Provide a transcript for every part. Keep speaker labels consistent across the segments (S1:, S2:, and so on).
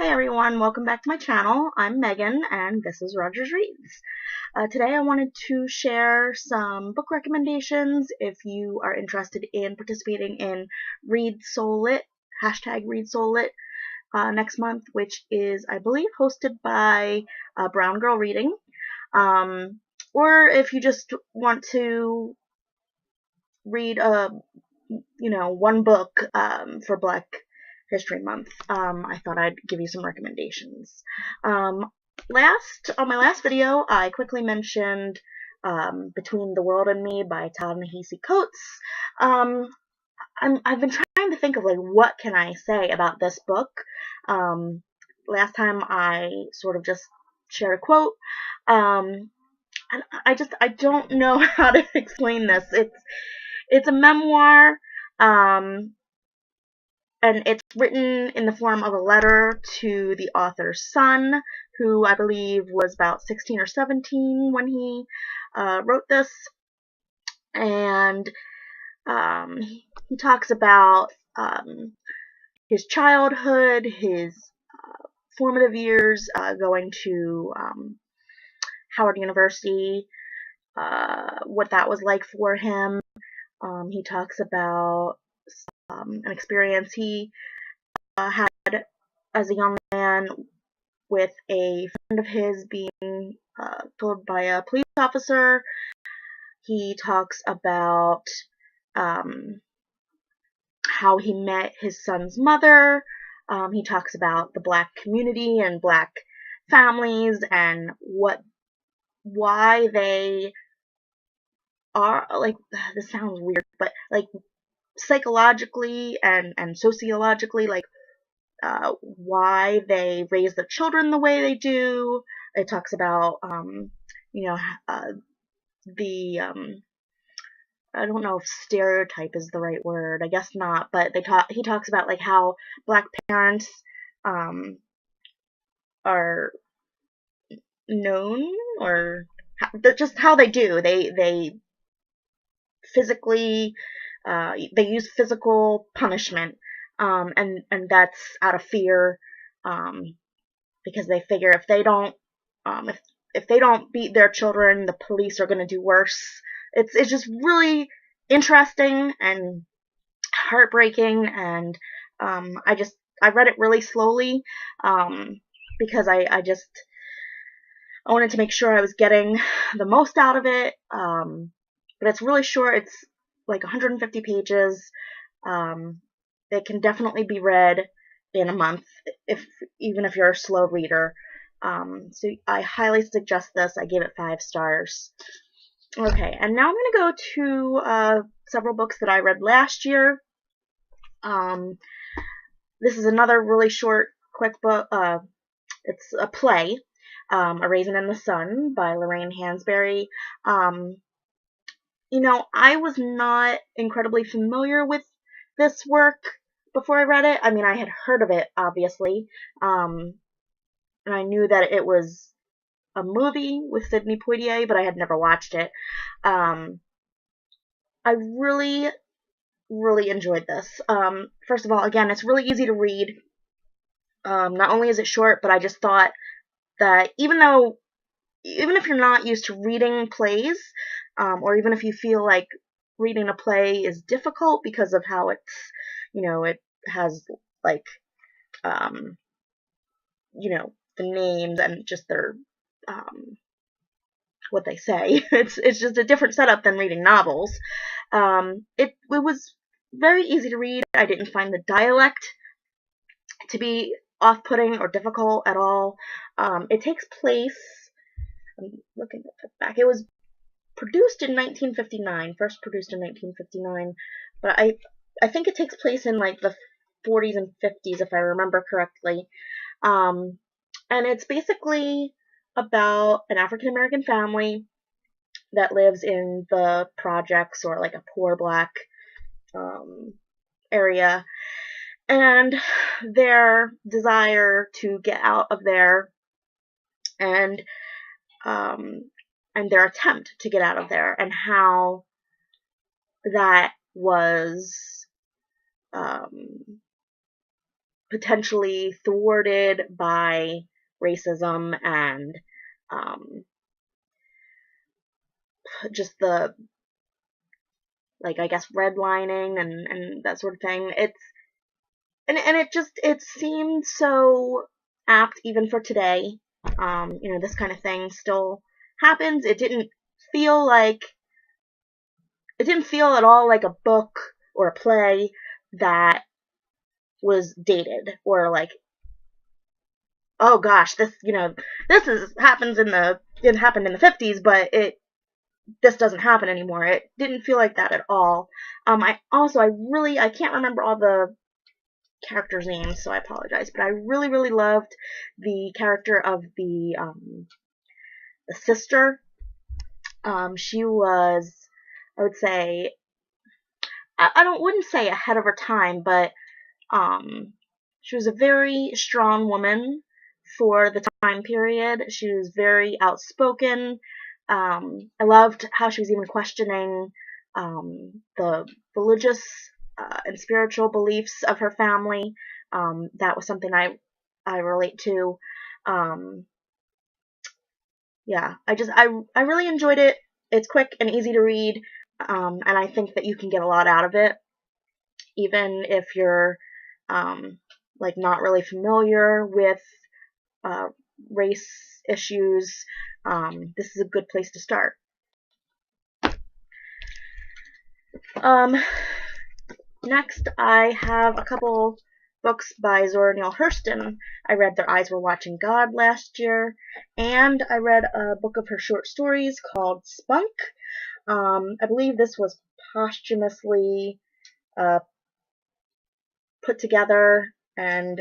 S1: Hey everyone, welcome back to my channel. I'm Megan and this is Rogers Reads. Today I wanted to share some book recommendations if you are interested in participating in Read Soul Lit, hashtag Read Soul Lit, next month, which is, I believe, hosted by Brown Girl Reading. Or if you just want to read one book for Black History Month, I thought I'd give you some recommendations. On my last video, I quickly mentioned Between the World and Me by Ta-Nehisi Coates. I've been trying to think of what can I say about this book. Last time I sort of just shared a quote, and I don't know how to explain this. It's a memoir. And it's written in the form of a letter to the author's son, who I believe was about 16 or 17 when he wrote this. And he talks about his childhood, his formative years, going to Howard University, what that was like for him. He talks about an experience he had as a young man with a friend of his being killed by a police officer. He talks about how he met his son's mother. He talks about the Black community and Black families and why they are, this sounds weird, but psychologically and sociologically, why they raise their children the way they do. It talks about the I don't know if stereotype is the right word, I guess not, but he talks about how Black parents are known, or just how they do. They physically they use physical punishment, and that's out of fear, because they figure if they don't beat their children, the police are going to do worse. It's just really interesting and heartbreaking, and I read it really slowly, because I wanted to make sure I was getting the most out of it. But it's really short. It's 150 pages. It can definitely be read in a month, even if you're a slow reader. So I highly suggest this. I gave it 5 stars. Okay, and now I'm going to go to several books that I read last year. This is another really short, quick book. It's a play, A Raisin in the Sun by Lorraine Hansberry. I was not incredibly familiar with this work before I read it. I mean, I had heard of it, obviously, and I knew that it was a movie with Sidney Poitier, but I had never watched it. I really, really enjoyed this. First of all, again, it's really easy to read. Not only is it short, but I just thought that even if you're not used to reading plays, or even if you feel like reading a play is difficult because of how it has the names and just their what they say. It's just a different setup than reading novels. It was very easy to read. I didn't find the dialect to be off-putting or difficult at all. It takes place, I'm looking at the back, it was produced in 1959, first produced in 1959, but I think it takes place in the 40s and 50s, if I remember correctly. And it's basically about an African American family that lives in the projects, or a poor Black area, and their desire to get out of there, and their attempt to get out of there, and how that was potentially thwarted by racism and um, just the, like, I guess, redlining and that sort of thing. It seemed so apt even for today. This kind of thing still happens. It didn't feel at all like a book or a play that was dated, or like, oh gosh, this happened in the 50s, but this doesn't happen anymore. It didn't feel like that at all. I can't remember all the characters' names, so I apologize, but I really, really loved the character of the sister. She was, I would say, wouldn't say ahead of her time, but she was a very strong woman for the time period. She was very outspoken. I loved how she was even questioning the religious and spiritual beliefs of her family. That was something I relate to. Yeah, I really enjoyed it. It's quick and easy to read, and I think that you can get a lot out of it, even if you're like not really familiar with race issues. This is a good place to start. Next, I have a couple books by Zora Neale Hurston. I read Their Eyes Were Watching God last year, and I read a book of her short stories called Spunk. I believe this was posthumously put together, and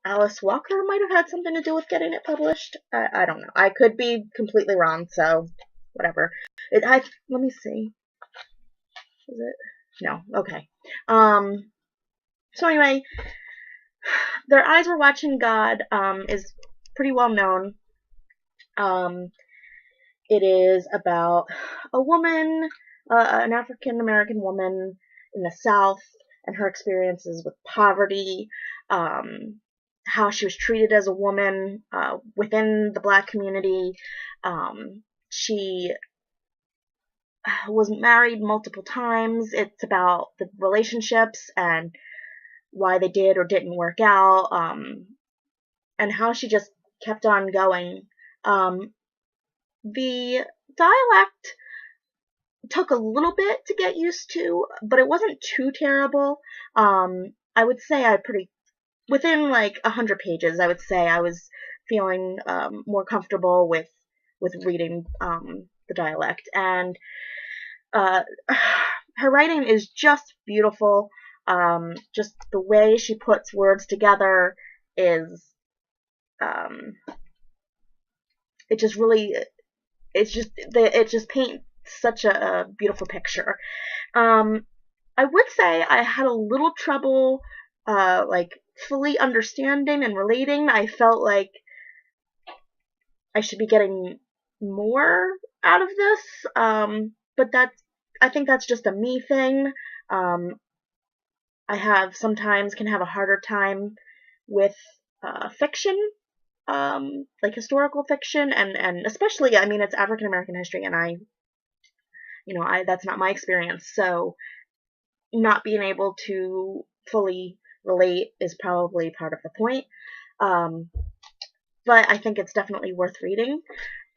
S1: Alice Walker might have had something to do with getting it published. I don't know. I could be completely wrong, so whatever. Let me see. Is it? No. Okay. So anyway, Their Eyes Were Watching God is pretty well known. It is about a woman, an African American woman in the South, and her experiences with poverty, how she was treated as a woman within the Black community. She was married multiple times. It's about the relationships and why they did or didn't work out, and how she just kept on going. The dialect took a little bit to get used to, but it wasn't too terrible. I would say within like 100 pages, I would say I was feeling more comfortable with reading the dialect, and her writing is just beautiful. Just the way she puts words together is, it just paints such a beautiful picture. I would say I had a little trouble, like, fully understanding and relating. I felt like I should be getting more out of this, but I think that's just a me thing. I sometimes can have a harder time with fiction, like historical fiction, and especially, I mean, it's African American history, and that's not my experience, so not being able to fully relate is probably part of the point. But I think it's definitely worth reading,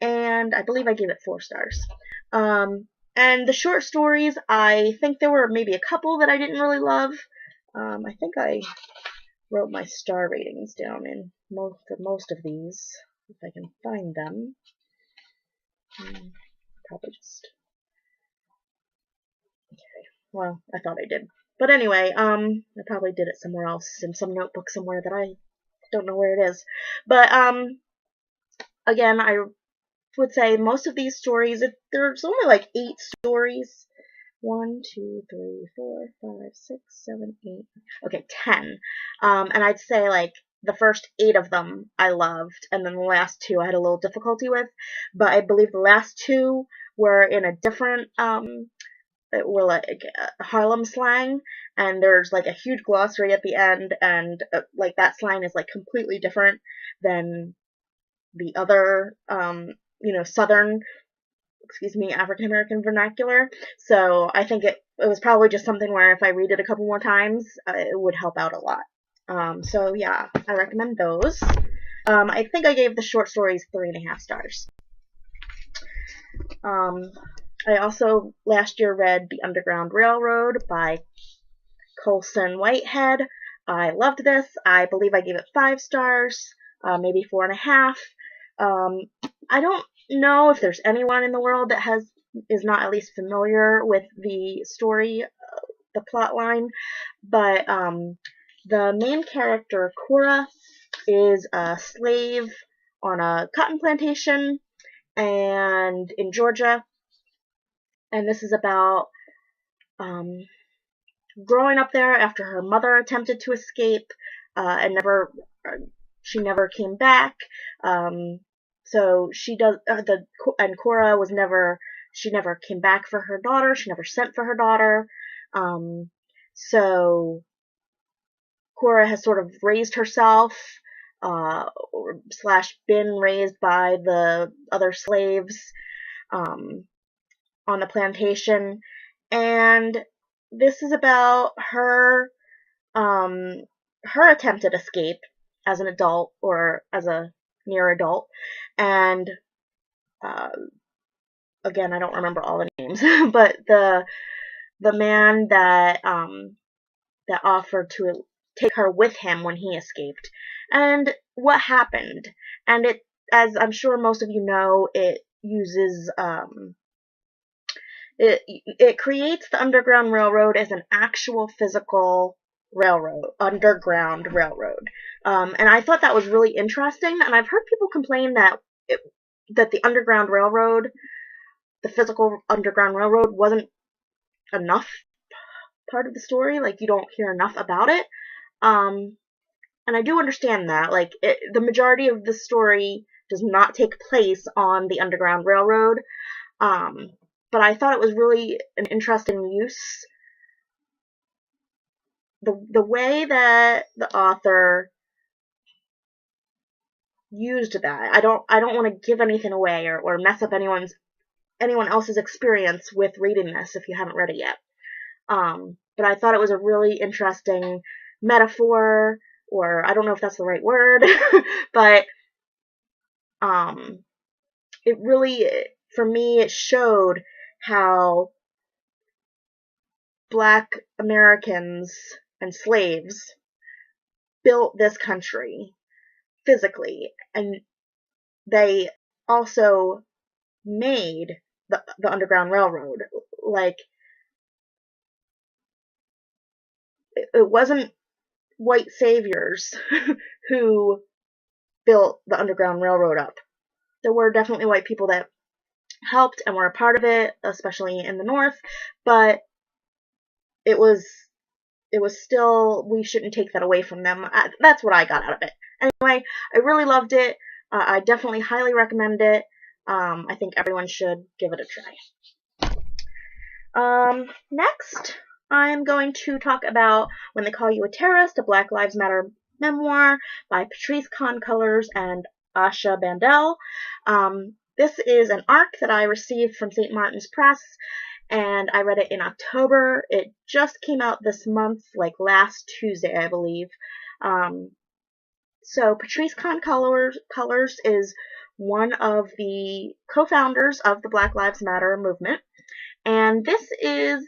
S1: and I believe I gave it 4 stars. And the short stories, I think there were maybe a couple that I didn't really love. I think I wrote my star ratings down for most of these, if I can find them. Probably just... Okay, well, I thought I did. But anyway, I probably did it somewhere else, in some notebook somewhere that I don't know where it is. But, again, I would say most of these stories, there's only like 8 stories. 1, 2, 3, 4, 5, 6, 7, 8. Okay, 10. And I'd say like the first 8 of them I loved, and then the last 2 I had a little difficulty with. But I believe the last 2 were in a different were like Harlem slang, and there's like a huge glossary at the end, and like that slang is like completely different than the other, Southern, African American vernacular. So I think it was probably just something where if I read it a couple more times, it would help out a lot. So yeah, I recommend those. I think I gave the short stories 3.5 stars. I also last year read The Underground Railroad by Colson Whitehead. I loved this. I believe I gave it 5 stars, maybe 4.5. I don't know if there's anyone in the world that is not at least familiar with the story, the plot line, but the main character, Cora, is a slave on a cotton plantation and in Georgia, and this is about growing up there after her mother attempted to escape and she never came back. So she does and Cora she never came back for her daughter. She never sent for her daughter. So Cora has sort of raised herself, slash been raised by the other slaves on the plantation, and this is about her attempted escape as an adult or as a near adult, and again, I don't remember all the names, but the man that offered to take her with him when he escaped, and what happened. And it, as I'm sure most of you know, it uses it creates the Underground Railroad as an actual physical underground railroad. And I thought that was really interesting, and I've heard people complain that the Underground Railroad, the physical Underground Railroad, wasn't enough part of the story, like you don't hear enough about it. And I do understand that, like, the majority of the story does not take place on the Underground Railroad, but I thought it was really an interesting use. The way that the author used that, I don't want to give anything away or mess up anyone else's experience with reading this if you haven't read it yet. But I thought it was a really interesting metaphor, or I don't know if that's the right word, but it really, for me, it showed how Black Americans and slaves built this country physically, and they also made the Underground Railroad. Like, it wasn't white saviors who built the Underground Railroad up. There were definitely white people that helped and were a part of it, especially in the North, but it was still, we shouldn't take that away from them. That's what I got out of it. Anyway, I really loved it. I definitely highly recommend it. I think everyone should give it a try. Next, I'm going to talk about When They Call You a Terrorist, a Black Lives Matter memoir by Patrisse Khan-Cullors and Asha bandele. This is an ARC that I received from St. Martin's Press, and I read it in October. It just came out this month, like last Tuesday, I believe. So Patrisse Khan-Cullors is one of the co-founders of the Black Lives Matter movement, and this is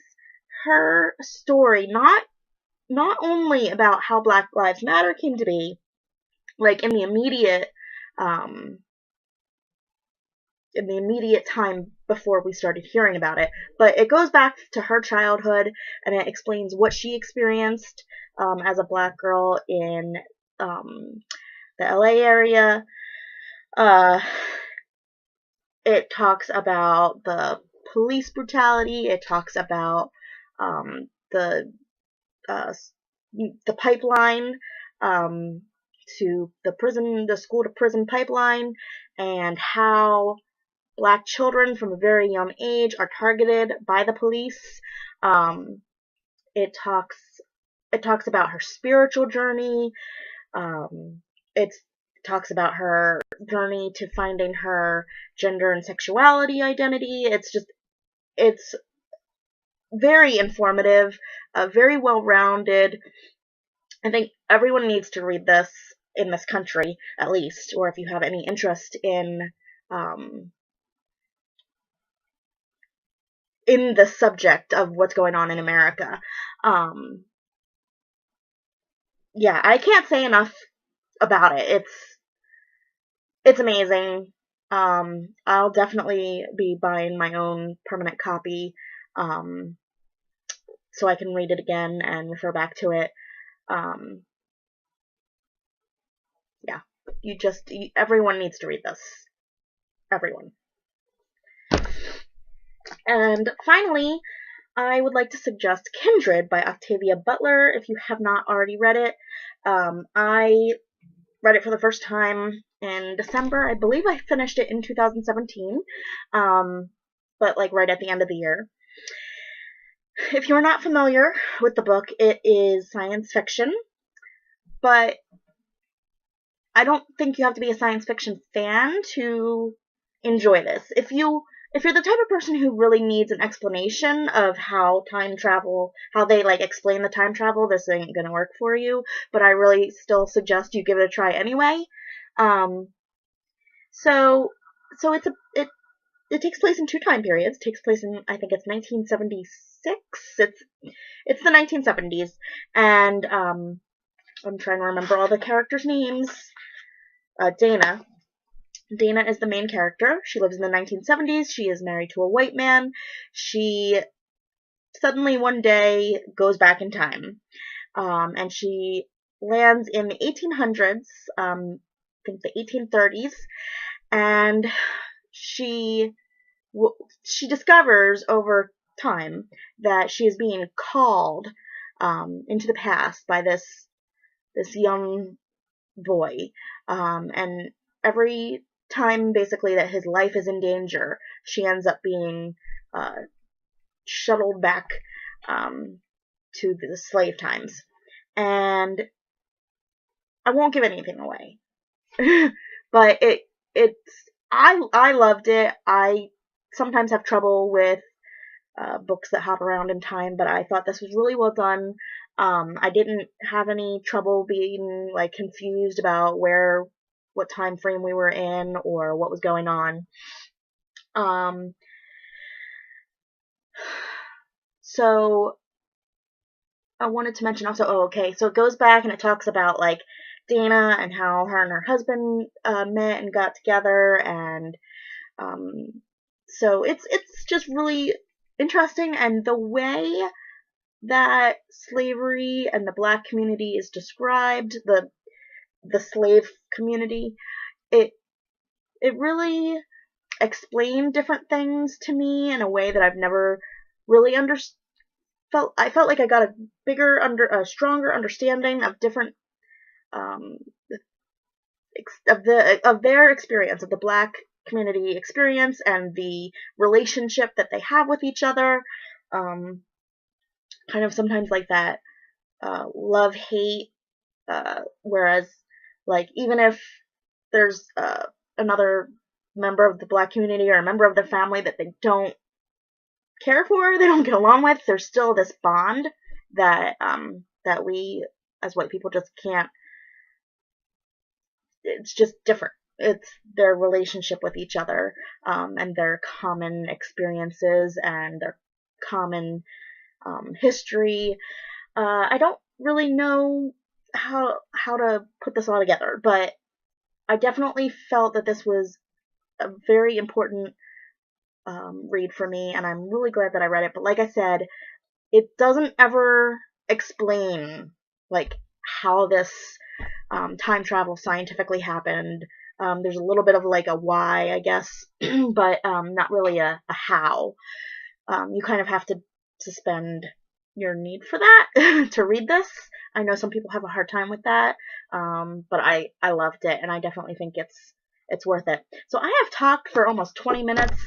S1: her story, not only about how Black Lives Matter came to be, like in the immediate time before we started hearing about it, but it goes back to her childhood, and it explains what she experienced as a Black girl in the LA area. It talks about the police brutality. It talks about the pipeline to the school to prison pipeline, and how Black children from a very young age are targeted by the police. It talks about her spiritual journey. It talks about her journey to finding her gender and sexuality identity. It's very informative, very well-rounded. I think everyone needs to read this in this country, at least, or if you have any interest in the subject of what's going on in America. Yeah, I can't say enough about it. It's amazing. I'll definitely be buying my own permanent copy, so I can read it again and refer back to it. Yeah, everyone needs to read this. Everyone. And finally, I would like to suggest Kindred by Octavia Butler, if you have not already read it. I read it for the first time in December. I believe I finished it in 2017, but like right at the end of the year. If you're not familiar with the book, it is science fiction, but I don't think you have to be a science fiction fan to enjoy this. If you're the type of person who really needs an explanation of how they like explain the time travel, this ain't gonna work for you, but I really still suggest you give it a try anyway. So it takes place in two time periods. It takes place in, I think it's 1976. It's the 1970s, and I'm trying to remember all the characters' names. Dana is the main character. She lives in the 1970s. She is married to a white man. She suddenly one day goes back in time, and she lands in the 1800s, I think the 1830s, and she discovers over time that she is being called into the past by this young boy, and every time basically that his life is in danger, she ends up being shuttled back to the slave times. And I won't give anything away, but I loved it. I sometimes have trouble with books that hop around in time, but I thought this was really well done. I didn't have any trouble being like confused about what time frame we were in or what was going on. So I wanted to mention also, so it goes back and it talks about like Dana and how her and her husband met and got together, and so it's just really interesting, and the way that slavery and the Black community is described, the slave community, it really explained different things to me in a way that I've never really I felt like I got a stronger understanding of different of their experience, of the Black community experience, and the relationship that they have with each other. Kind of sometimes like that love-hate, whereas like even if there's another member of the Black community or a member of the family that they don't care for, they don't get along with, there's still this bond that we as white people just can't. It's just different. It's their relationship with each other, and their common experiences and their common history. I don't really know how to put this all together, but I definitely felt that this was a very important read for me, and I'm really glad that I read it. But like I said, it doesn't ever explain like how this time travel scientifically happened. There's a little bit of like a why, I guess, but not really a how. You kind of have to suspend your need for that to read this. I know some people have a hard time with that, but I loved it, and I definitely think it's worth it. So I have talked for almost 20 minutes,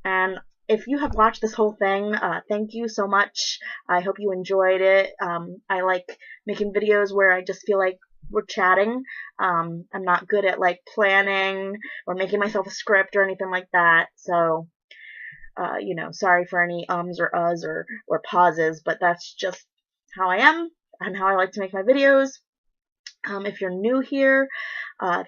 S1: and if you have watched this whole thing, thank you so much. I hope you enjoyed it. I like making videos where I just feel like we're chatting. I'm not good at like planning or making myself a script or anything like that. So, you know, sorry for any ums or uhs or pauses, but that's just how I am and how I like to make my videos. If you're new here,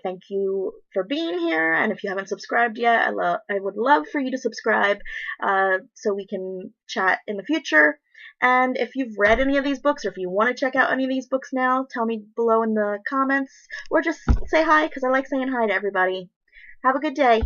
S1: thank you for being here, and if you haven't subscribed yet, I would love for you to subscribe so we can chat in the future. And if you've read any of these books, or if you want to check out any of these books now, tell me below in the comments, or just say hi, because I like saying hi to everybody. Have a good day.